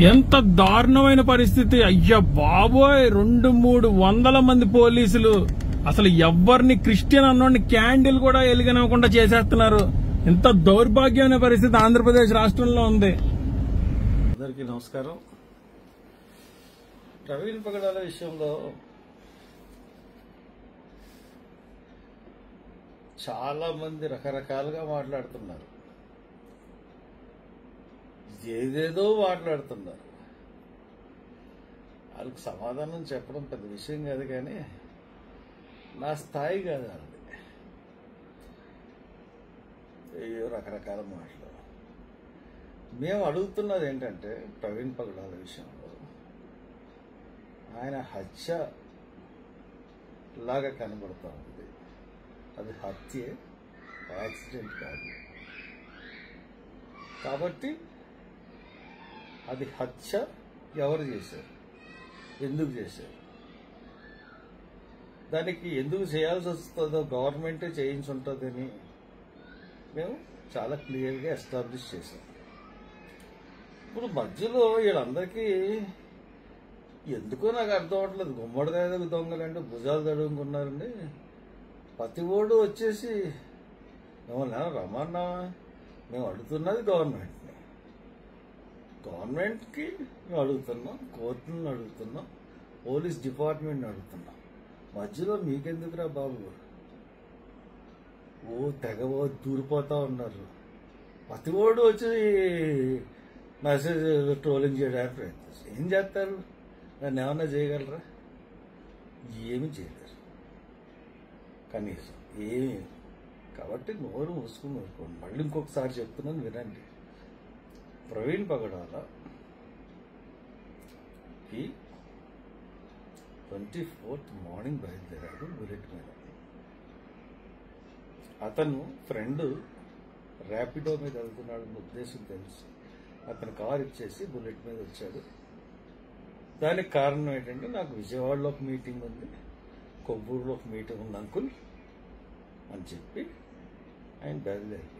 ఎంత దారుణమైన పరిస్థితి. అయ్యా బాబోయ్, 200-300 మంది పోలీసులు అసలు ఎవరిని క్రిస్టియన్ అన్నోడిని క్యాండిల్ కూడా వెలిగనివ్వకుండా చేసేస్తున్నారు. ఎంత దౌర్భాగ్యమైన పరిస్థితి ఆంధ్రప్రదేశ్ రాష్ట్రంలో ఉంది. అందరికీ నమస్కారం. ప్రవీణ్ పగడాల విషయంలో చాలా మంది రకరకాలుగా మాట్లాడుతున్నారు, ఏదేదో మాట్లాడుతున్నారు. వాళ్ళకి సమాధానం చెప్పడం పెద్ద విషయం కాదు, కానీ నా స్థాయి కాదు అది. ఏయో రకరకాల మాటలు. మేము అడుగుతున్నది ఏంటంటే, ప్రవీణ్ పగడాల విషయంలో ఆయన హత్య లాగా కనబడుతూ ఉంది. అది హత్యే, యాక్సిడెంట్ కాదు. కాబట్టి అది హత్య ఎవరు చేశారు, ఎందుకు చేశారు, దానికి ఎందుకు చేయాల్సి వస్తుందో గవర్నమెంటే చేయించుంటుందని మేము చాలా క్లియర్గా ఎస్టాబ్లిష్ చేశాం. ఇప్పుడు మధ్యలో వీళ్ళందరికీ ఎందుకో నాకు అర్థం అవట్లేదు. గుమ్మడికాయ దొంగలంటే భుజాలు తడుముకున్నారండి. ప్రతి ఓడు వచ్చేసి మిమ్మల్ని రమ్మన్నావా? మేము అడుగుతున్నది గవర్నమెంట్కి మేము అడుగుతున్నాం, కోర్టులను అడుగుతున్నాం, పోలీస్ డిపార్ట్మెంట్ని అడుగుతున్నాం. మధ్యలో మీకెందుకురా బాబు? తెగ దూరిపోతా ఉన్నారు. ప్రతి ఓడు వచ్చి మెసేజ్ ట్రోలింగ్ చేయడానికి ప్రయత్నిస్తారు. ఏం చేస్తారు? దాన్ని ఏమన్నా చేయగలరా? ఏమి చేయలేరు కనీసం, ఏమి. కాబట్టి నోరు మూసుకుని ఊరుకోండి. మళ్ళీ ఇంకొకసారి చెప్తున్నాను, వినండి. ప్రవీణ్ పగడాల 24th మార్నింగ్ బయలుదేరాడు బుల్లెట్ మీద. అతను ఫ్రెండ్ ర్యాపిడో మీద వెళ్తున్నాడన్న ఉద్దేశం తెలుసు. అతను కారు ఇచ్చేసి బుల్లెట్ మీద వచ్చాడు. దానికి కారణం ఏంటంటే, నాకు విజయవాడలో ఒక మీటింగ్ ఉంది, కొవ్వూరులో ఒక మీటింగ్ ఉంది అంకుల్ అని చెప్పి ఆయన బయలుదేరాడు.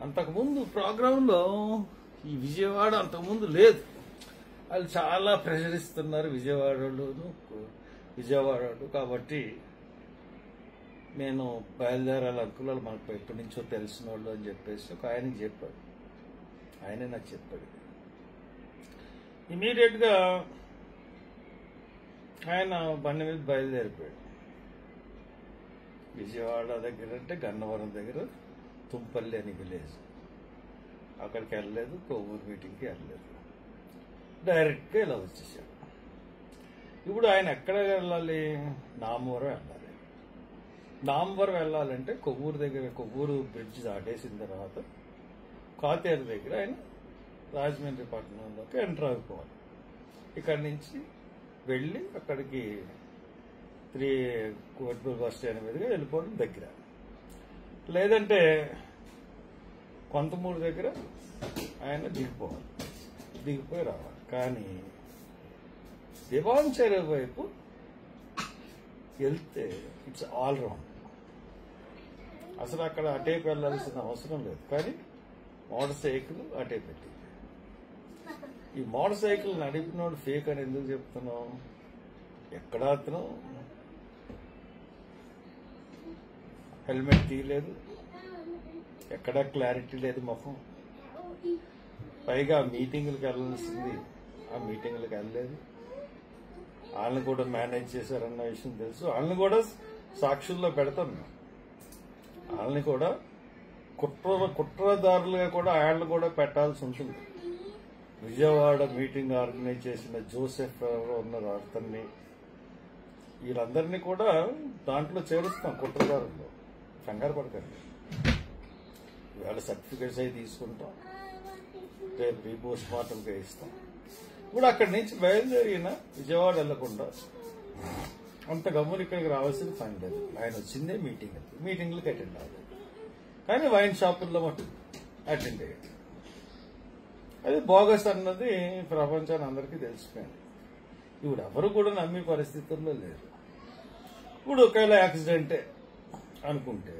అంతకుముందు ప్రోగ్రాంలో ఈ విజయవాడ అంతకుముందు లేదు. వాళ్ళు చాలా ప్రెషర్ ఇస్తున్నారు విజయవాడలు. కాబట్టి నేను బయలుదేరాలి అంకుల్, వాళ్ళు మనకు ఎప్పటి నుంచో తెలిసిన వాళ్ళు అని చెప్పేసి ఒక ఆయనకి చెప్పాడు. ఆయనే నాకు చెప్పాడు. ఇమీడియట్గా ఆయన బండి మీద బయలుదేరిపోయాడు. విజయవాడ దగ్గర అంటే గన్నవరం దగ్గర తుంపల్లి అని విలేజ్. అక్కడికి వెళ్ళలేదు, కొవ్వూరు మీటింగ్కి వెళ్ళలేదు, డైరెక్ట్గా ఇలా వచ్చేసాడు. ఇప్పుడు ఆయన ఎక్కడ వెళ్ళాలి? నామవరం వెళ్ళాలి. నామవరం వెళ్ళాలంటే కొవ్వూరు బ్రిడ్జ్ దాటేసిన తర్వాత కాతేరు దగ్గర ఆయన రాజమండ్రి పట్టణంలోకి ఎంటర్ అయిపోవాలి. ఇక్కడి నుంచి వెళ్ళి అక్కడికి కోట్పూర్ బస్ స్టాండ్ మీదుగా వెళ్ళిపోవడం దగ్గర. లేదంటే కొంతమూరు దగ్గర ఆయన దిగిపోయి రావాలి. కానీ దివాన్ చెరువు వైపు వెళ్తే ఇట్స్ ఆల్ రౌండ్. అసలు అక్కడ అటేపు వెళ్లాల్సిన అవసరం లేదు, కానీ మోటార్ సైకిల్ అటే పెట్టింది. ఈ మోటార్ సైకిల్ నడిపినోడు ఫేక్ అని ఎందుకు చెప్తున్నాం? ఎక్కడ అతను హెల్మెట్ తీయలేదు, ఎక్కడా క్లారిటీ లేదు ముఖం. పైగా మీటింగులకు వెళ్ళాల్సింది ఆ మీటింగులకు వెళ్ళలేదు. వాళ్ళని కూడా మేనేజ్ చేశారన్న విషయం తెలుసు. వాళ్ళని కూడా సాక్షుల్లో పెడతాం. వాళ్ళని కూడా కుట్రదారులుగా కూడా వాళ్ళని కూడా పెట్టాల్సి ఉంటుంది. విజయవాడ మీటింగ్ ఆర్గనైజ్ చేసిన జోసెఫ్ ఎవరో ఉన్నారు, అతన్ని వీళ్ళందరినీ కూడా దాంట్లో చేరుస్తాం కుట్రదారుల్లో. కంగారు పడకండి. ఇవాళ సర్టిఫికేట్స్ అవి తీసుకుంటాం, రేపు రీపోస్ట్ మార్టంగా ఇస్తాం. ఇప్పుడు అక్కడి నుంచి బయలుదేరిన విజయవాడ వెళ్లకుండా అంత గమ్మున ఇక్కడికి రావాల్సిన పని లేదు. ఆయన వచ్చిందే మీటింగ్లకు అటెండ్ అవ్వలేదు, కానీ వైన్ షాపుల్లో మటు అటెండ్ అయ్యాడు. అది బోగస్ అన్నది ప్రపంచాన్ని అందరికీ తెలిసిపోయింది. ఇప్పుడు ఎవరు కూడా నమ్మే పరిస్థితుల్లో లేరు. ఇప్పుడు ఒకవేళ యాక్సిడెంటే అనుకుంటే,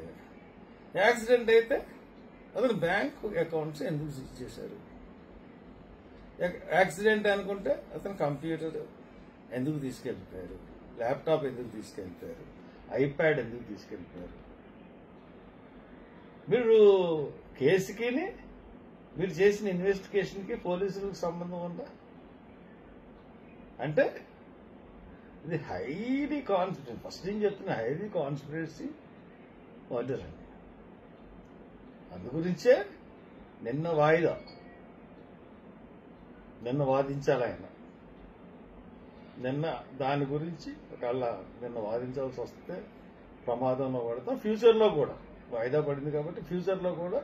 యాక్సిడెంట్ అయితే అతను బ్యాంక్ అకౌంట్స్ ఎందుకు సీజ్ చేశారు? యాక్సిడెంట్ అనుకుంటే అతను కంప్యూటర్ ఎందుకు తీసుకెళ్ళిపోయారు, ల్యాప్టాప్ ఎందుకు తీసుకెళ్ళిపోయారు, ఐప్యాడ్ ఎందుకు తీసుకెళ్ళిపోయారు? మీరు కేసుకి మీరు చేసిన ఇన్వెస్టిగేషన్కి పోలీసులకు సంబంధం ఉందా? అంటే ఇది హైలీ కాన్ఫిడెంట్. ఫస్ట్ నేను చెప్తున్నా, హైలీ కాన్స్పిరసీ మర్డర్ అని. అందు గురించే నిన్న వాదించాలి ఆయన. నిన్న దాని గురించి ఒకవేళ నిన్న వాదించాల్సి వస్తే ప్రమాదంలో పడతాం. ఫ్యూచర్లో కూడా వాయిదా పడింది కాబట్టి ఫ్యూచర్లో కూడా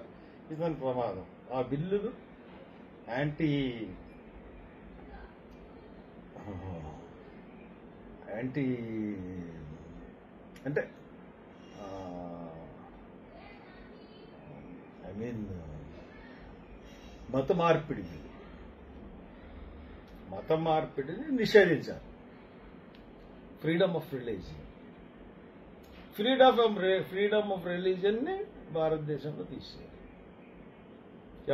ఇదని ప్రమాదం. ఆ బిల్లులు యాంటీ అంటే మత మార్పిడిని నిషేధించారు. ఫ్రీడమ్ ఆఫ్ రిలీజియన్ ని భారతదేశంలో తీసేయాలి.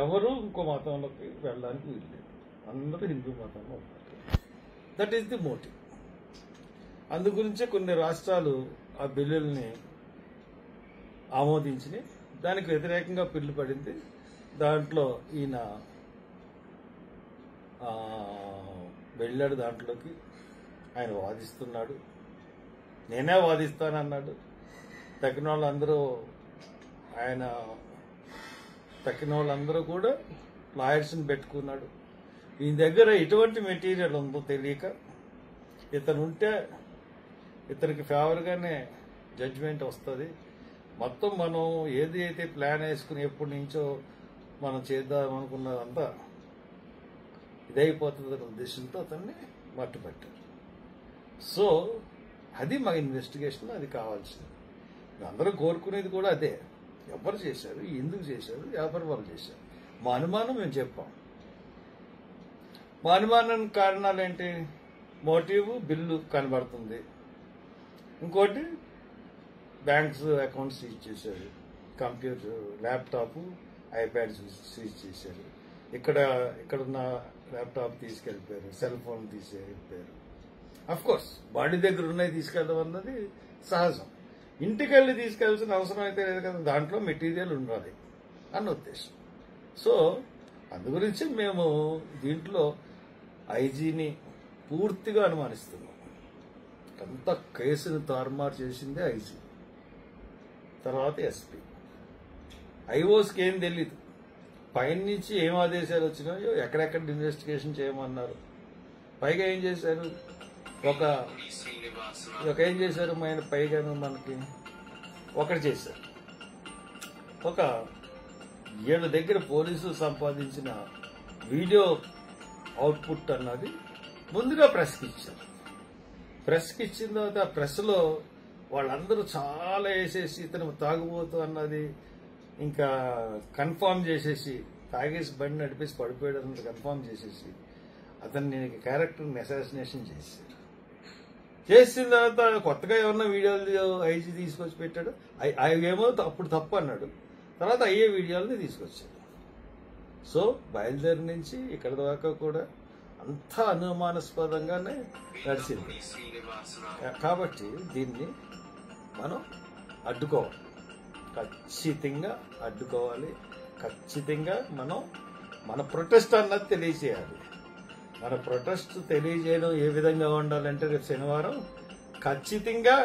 ఎవరు ఇంకో మతంలోకి వెళ్ళడానికి వీల్లేదు, అందరూ హిందూ మతంలో ఉన్నారు. That is the motive. అందు గురించే కొన్ని రాష్ట్రాలు ఆ బిల్లుల్ని ఆమోదించినాయి. దానికి వ్యతిరేకంగా బిల్లు పడింది. దాంట్లో ఈయన వెళ్ళాడు, దాంట్లోకి ఆయన వాదిస్తున్నాడు. నేనే వాదిస్తానన్నాడు. తక్కిన వాళ్ళందరూ కూడా లాయర్స్ని పెట్టుకున్నాడు. ఈయన దగ్గర ఎటువంటి మెటీరియల్ ఉందో తెలియక ఇతనికి ఫేవర్గానే జడ్జిమెంట్ వస్తుంది. మొత్తం మనం ఏది అయితే ప్లాన్ వేసుకుని ఎప్పటి నుంచో మనం చేద్దాం అనుకున్నదంతా ఇదైపోతుందనే ఉద్దేశంతో అతన్ని మట్టుపట్టారు. సో అది మా ఇన్వెస్టిగేషన్, అది కావాల్సింది. అందరూ కోరుకునేది కూడా అదే. ఎవరు చేశారు, ఎందుకు చేశారు, ఎవరి వాళ్ళు చేశారు. మా అనుమానం మేము చెప్పాం. మా అనుమానం కారణాలు ఏంటి? మోటివ్ బిల్లు కనబడుతుంది, ఇంకోటి బ్యాంక్స్ అకౌంట్స్ సీజ్ చేశారు, కంప్యూటర్, ల్యాప్టాప్, ఐప్యాడ్ సీజ్ చేశారు, ఇక్కడున్న ల్యాప్టాప్ తీసుకెళ్ళిపోయారు, సెల్ ఫోన్ తీసుకెళ్ళిపోయారు. అఫ్ కోర్స్ బాడీ దగ్గర ఉన్నాయి తీసుకెళ్ళడం అన్నది సహజం. ఇంటికెళ్ళి తీసుకెళ్లాల్సిన అవసరం అయితే లేదు కదా, దాంట్లో మెటీరియల్ ఉండాలి అన్న ఉద్దేశం. సో అందు గురించి మేము దీంట్లో ఐజీని పూర్తిగా అనుమానిస్తున్నాం. అంత కేసును తారుమారు చేసిందే ఐజీ, తర్వాత ఎస్పీ. ఐఓస్కి ఏం తెలీదు, పైన నుంచి ఏం ఆదేశాలు వచ్చినాయో, ఎక్కడెక్కడ ఇన్వెస్టిగేషన్ చేయమన్నారు. పైగా ఏం చేశారు, ఏం చేశారు పైగా మనకి ఒకటి చేశారు. ఒక 7 దగ్గర పోలీసులు సంపాదించిన వీడియో అవుట్పుట్ అన్నది ముందుగా ప్రెస్కి ఇచ్చారు. ప్రెస్కి ఇచ్చిన తర్వాత ఆ ప్రెస్లో వాళ్ళందరూ చాలా వేసేసి ఇతను తాగుబోతు అన్నది ఇంకా కన్ఫామ్ చేసేసి, తాగేసి బండి నడిపేసి పడిపోయాడు అన్నది కన్ఫామ్ చేసేసి అతన్ని క్యారెక్టర్ని అసాసినేషన్ చేసిన తర్వాత కొత్తగా ఎవరన్నా వీడియోలు ఐజీ తీసుకొచ్చి పెట్టాడు. అవేమో అప్పుడు తప్పు అన్నాడు, తర్వాత అయ్యే వీడియోలని తీసుకొచ్చాడు. సో బయలుదేరి నుంచి ఇక్కడ దాకా కూడా అంతా అనుమానాస్పదంగానే నడిచింది. కాబట్టి దీన్ని మనం అడ్డుకోవాలి, ఖచ్చితంగా అడ్డుకోవాలి. ఖచ్చితంగా మనం మన ప్రొటెస్ట్ అన్నది తెలియజేయాలి. మన ప్రొటెస్ట్ తెలియజేయడం ఏ విధంగా ఉండాలంటే రేపు శనివారం ఖచ్చితంగా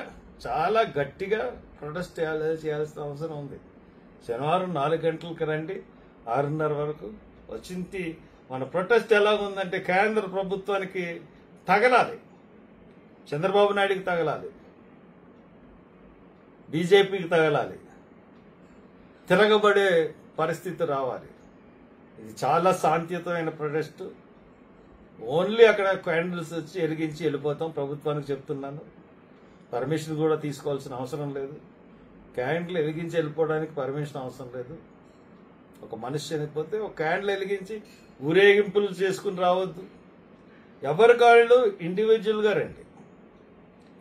చాలా గట్టిగా ప్రొటెస్ట్ చేయాల్సిన అవసరం ఉంది. శనివారం 4 గంటలకు రండి, 6:30 వరకు వచ్చింది. మన ప్రొటెస్ట్ ఎలాగుందంటే కేంద్ర ప్రభుత్వానికి తగలాలి, చంద్రబాబు నాయుడికి తగలాలి, బీజేపీకి తగలాలి, తిరగబడే పరిస్థితి రావాలి. ఇది చాలా శాంతియుతమైన ప్రొటెస్ట్. ఓన్లీ అక్కడ క్యాండిల్స్ వచ్చి వెలిగించి వెళ్ళిపోతాం. ప్రభుత్వానికి చెప్తున్నాను, పర్మిషన్ కూడా తీసుకోవాల్సిన అవసరం లేదు. క్యాండిల్ వెలిగించి వెళ్ళిపోవడానికి పర్మిషన్ అవసరం లేదు. ఒక మనిషి చనిపోతే ఒక క్యాండిల్ వెలిగించి ఊరేగింపులు చేసుకుని రావద్దు. ఎవరి కాళ్ళు ఇండివిజువల్గా రండి,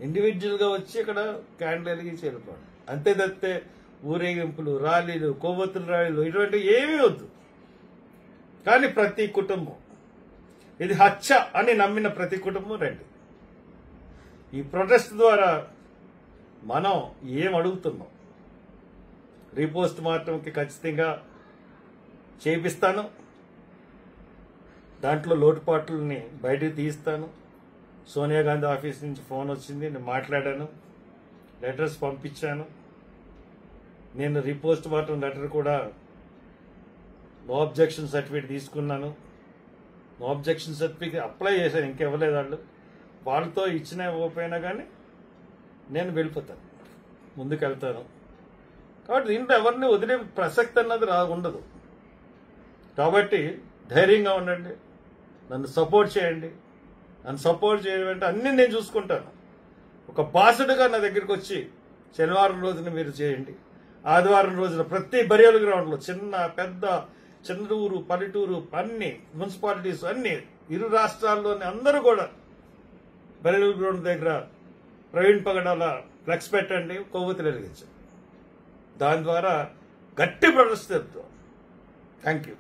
ఇండివిజువల్గా వచ్చి ఇక్కడ క్యాండిల్ వెలిగించి వెళ్ళిపోండి. అంతే తప్పితే ఊరేగింపులు, ర్యాలీలు, కొవ్వొత్తుల ర్యాలీలు ఇటువంటి ఏమీ వద్దు. కానీ ప్రతి కుటుంబం ఇది హత్య అని నమ్మిన ప్రతి కుటుంబం రండి. ఈ ప్రొటెస్ట్ ద్వారా మనం ఏం అడుగుతున్నాం? రీపోస్ట్ మార్టంకి ఖచ్చితంగా చేపిస్తాను, దాంట్లో లోటుపాట్లని బయటికి తీస్తాను. సోనియా గాంధీ ఆఫీస్ నుంచి ఫోన్ వచ్చింది, నేను మాట్లాడాను, లెటర్స్ పంపించాను. నేను రీపోస్ట్ మార్టం లెటర్ కూడా నో అబ్జెక్షన్ సర్టిఫికేట్ తీసుకున్నాను. నో అబ్జెక్షన్ సర్టిఫికేట్ అప్లై చేశాను, ఇంకెవ్వలేదు వాళ్ళు. వాళ్ళతో ఇచ్చిన ఇవ్వకపోయినా కానీ నేను వెళ్ళిపోతాను, ముందుకు వెళ్తాను. కాబట్టి దీంట్లో ఎవరిని వదిలే ప్రసక్తి అన్నది ఉండదు. కాబట్టి ధైర్యంగా ఉండండి, నన్ను సపోర్ట్ చేయండి. నన్ను సపోర్ట్ చేయమంటే అన్ని నేను చూసుకుంటాను. ఒక బాసుడుగా నా దగ్గరికి వచ్చి శనివారం రోజున మీరు చేయండి, ఆదివారం రోజున ప్రతి బరియల్ గ్రౌండ్లో చిన్న పెద్ద చంద్రూరు పల్లెటూరు అన్ని మున్సిపాలిటీస్ అన్ని ఇరు రాష్ట్రాల్లోని అందరూ కూడా బరియల్ గ్రౌండ్ దగ్గర ప్రవీణ్ పగడాల ఫ్లెక్స్ పెట్టండి, కొవ్వొత్తులు వెలిగించండి. దాని ద్వారా గట్టి ప్రదర్శన. Thank you.